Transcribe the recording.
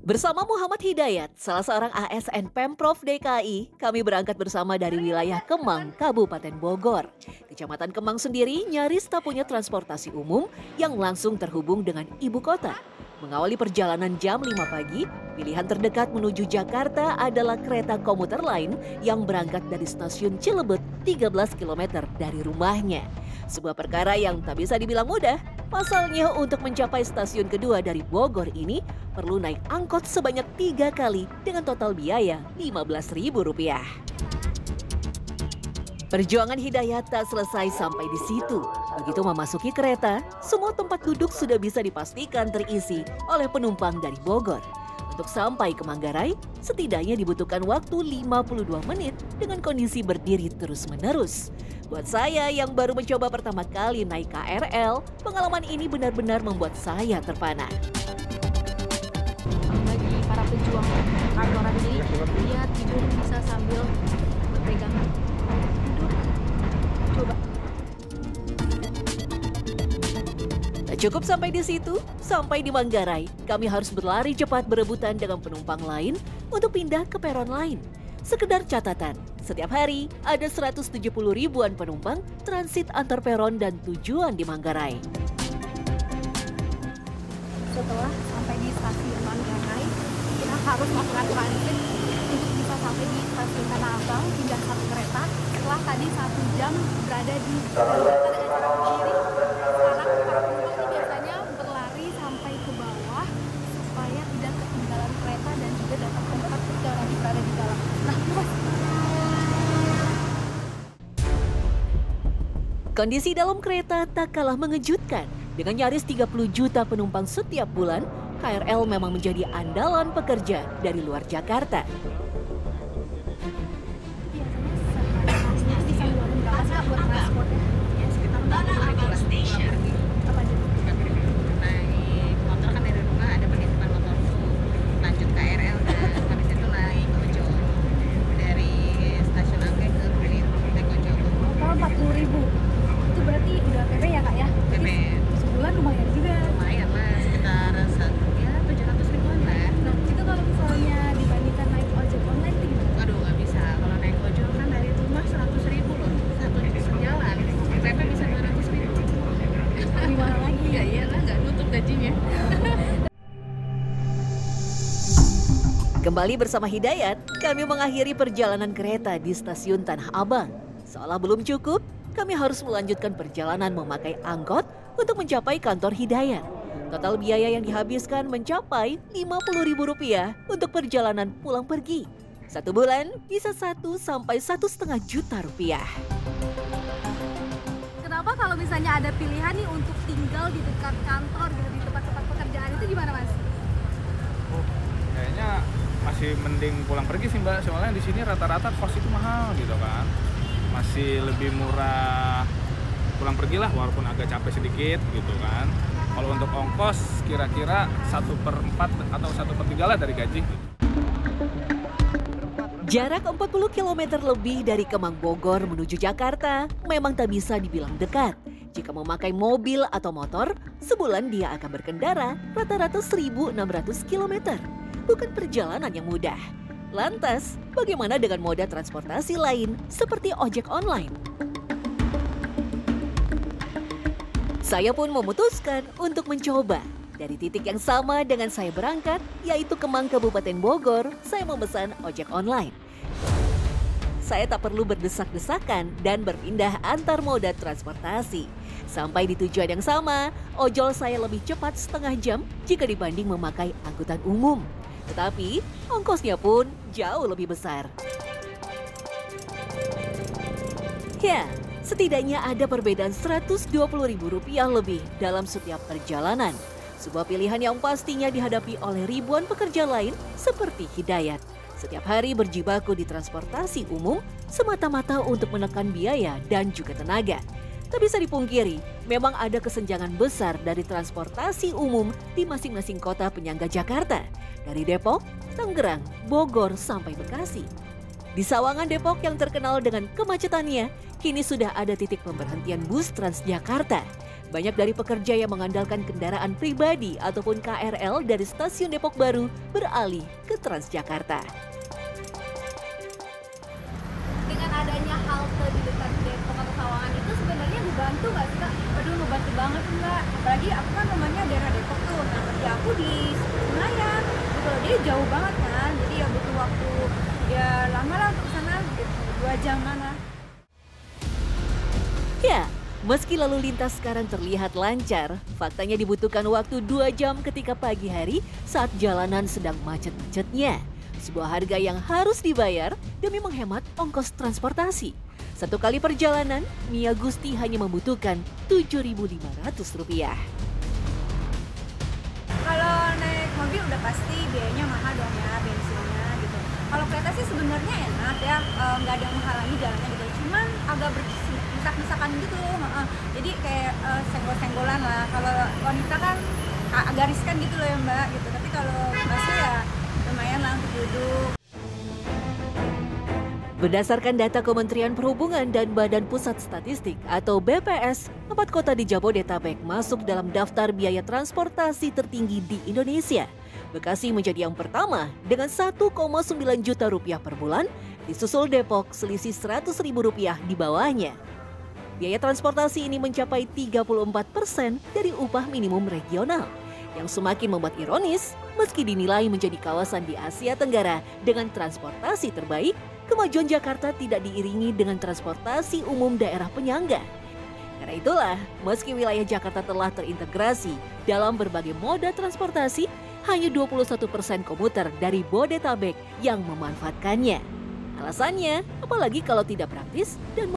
Bersama Muhammad Hidayat, salah seorang ASN Pemprov DKI, kami berangkat bersama dari wilayah Kemang, Kabupaten Bogor. Kecamatan Kemang sendiri nyaris tak punya transportasi umum yang langsung terhubung dengan ibu kota. Mengawali perjalanan jam 5 pagi, pilihan terdekat menuju Jakarta adalah kereta komuter lain yang berangkat dari stasiun Cilebut 13 km dari rumahnya. Sebuah perkara yang tak bisa dibilang mudah. Pasalnya untuk mencapai stasiun kedua dari Bogor ini perlu naik angkot sebanyak 3 kali dengan total biaya Rp15.000. Perjuangan Hidayat tak selesai sampai di situ. Begitu memasuki kereta, semua tempat duduk sudah bisa dipastikan terisi oleh penumpang dari Bogor. Untuk sampai ke Manggarai, setidaknya dibutuhkan waktu 52 menit dengan kondisi berdiri terus-menerus. Buat saya yang baru mencoba pertama kali naik KRL, pengalaman ini benar-benar membuat saya terpana. Bagi para pejuang kantoran ini, dia tidur bisa sambil berpegangan. Tidur. Coba. Tak cukup sampai di situ, sampai di Manggarai, kami harus berlari cepat berebutan dengan penumpang lain untuk pindah ke peron lain. Sekedar catatan, setiap hari ada 170 ribuan penumpang transit antar peron dan tujuan di Manggarai. Setelah sampai di stasiun Manggarai, kita harus melakukan transit untuk bisa sampai di stasiun Tanah Abang, pindah satu kereta. Setelah tadi 1 jam berada di jembatan kiri, sekarang para penumpang ini biasanya berlari sampai ke bawah supaya tidak ketinggalan kereta dan juga dapat tempat ketika lagi berada di dalam. Nah, luas. Kondisi dalam kereta tak kalah mengejutkan. Dengan nyaris 30 juta penumpang setiap bulan, KRL memang menjadi andalan pekerja dari luar Jakarta. Biasanya bisa ngeluarin berapa sih buat transportnya? Ya sekitar 40.000 station. Apa aja? Naik motor kan dari rumah ada penitipan motor tuh, lanjut KRL dan habis itu naik ojol dari stasiun Angke ke Kulit naik ojol. Total 40.000. Itu berarti udah PP ya kak ya? PP. Sebulan lumayan juga. Lumayan lah sekitar 700 ribuan lah. Nah itu kalau misalnya dibandingkan naik ojek online itu gimana? Aduh nggak bisa, kalau naik ojol kan dari rumah 100 ribu loh, satu jalan. PP bisa 200 ribu. Gimana lagi? Ya iyalah nggak nutup gajinya. Kembali bersama Hidayat, kami mengakhiri perjalanan kereta di stasiun Tanah Abang. Seolah belum cukup, kami harus melanjutkan perjalanan memakai angkot untuk mencapai kantor Hidayat. Total biaya yang dihabiskan mencapai Rp50.000 untuk perjalanan pulang pergi. 1 bulan bisa 1 sampai 1,5 juta rupiah. Kenapa kalau misalnya ada pilihan nih untuk tinggal di dekat kantor gitu, di tempat-tempat pekerjaan itu gimana mas? Kayaknya masih mending pulang pergi sih mbak, soalnya di sini rata-rata kos itu mahal gitu kan. Masih lebih murah pulang pergi lah, walaupun agak capek sedikit gitu kan. Kalau untuk ongkos kira-kira 1/4 atau 1/3 lah dari gaji. Jarak 40 km lebih dari Kemang Bogor menuju Jakarta memang tak bisa dibilang dekat. Jika memakai mobil atau motor, sebulan dia akan berkendara rata-rata 1.600 km. Bukan perjalanan yang mudah. Lantas, bagaimana dengan moda transportasi lain seperti ojek online? Saya pun memutuskan untuk mencoba. Dari titik yang sama dengan saya berangkat, yaitu Kemang Kabupaten Bogor, saya memesan ojek online. Saya tak perlu berdesak-desakan dan berpindah antar moda transportasi. Sampai di tujuan yang sama, ojol saya lebih cepat setengah jam jika dibanding memakai angkutan umum. Tetapi, ongkosnya pun jauh lebih besar. Ya, setidaknya ada perbedaan Rp120.000 lebih dalam setiap perjalanan. Sebuah pilihan yang pastinya dihadapi oleh ribuan pekerja lain seperti Hidayat. Setiap hari berjibaku di transportasi umum semata-mata untuk menekan biaya dan juga tenaga. Tak bisa dipungkiri, memang ada kesenjangan besar dari transportasi umum di masing-masing kota penyangga Jakarta. Dari Depok, Tangerang, Bogor, sampai Bekasi. Di Sawangan Depok yang terkenal dengan kemacetannya, kini sudah ada titik pemberhentian bus Transjakarta. Banyak dari pekerja yang mengandalkan kendaraan pribadi ataupun KRL dari stasiun Depok Baru beralih ke Transjakarta. Dengan adanya halte di dekat Depok atau Sawangan itu sebenarnya ngebantu nggak sih Kak? Aduh ngebantu banget Mbak. Apalagi aku kan rumahnya daerah Depok tuh. Nah kerja aku di Senayan. Gitu loh, dia jauh banget kan. Jadi ya butuh waktu ya lama lah untuk sana. Gitu, 2 jaman lah. Ya, meski lalu lintas sekarang terlihat lancar, faktanya dibutuhkan waktu 2 jam ketika pagi hari saat jalanan sedang macet-macetnya. Sebuah harga yang harus dibayar demi menghemat ongkos transportasi. 1 kali perjalanan, Mia Gusti hanya membutuhkan Rp7.500. Kalau naik mobil udah pasti biayanya mahal dong ya, bensinnya gitu. Kalau kereta sih sebenarnya enak ya, nggak ada yang menghalangi jalannya gitu. Cuman agak berdesak-desakan gitu, jadi kayak senggol-senggolan lah. Kalau wanita kan agak riskan gitu loh ya Mbak gitu. Tapi kalau busnya ya lumayan lah untuk duduk. Berdasarkan data Kementerian Perhubungan dan Badan Pusat Statistik atau BPS, 4 kota di Jabodetabek masuk dalam daftar biaya transportasi tertinggi di Indonesia. Bekasi menjadi yang pertama dengan Rp1,9 juta per bulan, disusul Depok selisih Rp100.000 di bawahnya. Biaya transportasi ini mencapai 34% dari upah minimum regional, yang semakin membuat ironis meski dinilai menjadi kawasan di Asia Tenggara dengan transportasi terbaik, kemajuan Jakarta tidak diiringi dengan transportasi umum daerah penyangga. Karena itulah, meski wilayah Jakarta telah terintegrasi dalam berbagai moda transportasi, hanya 21% komuter dari Bodetabek yang memanfaatkannya. Alasannya, apalagi kalau tidak praktis dan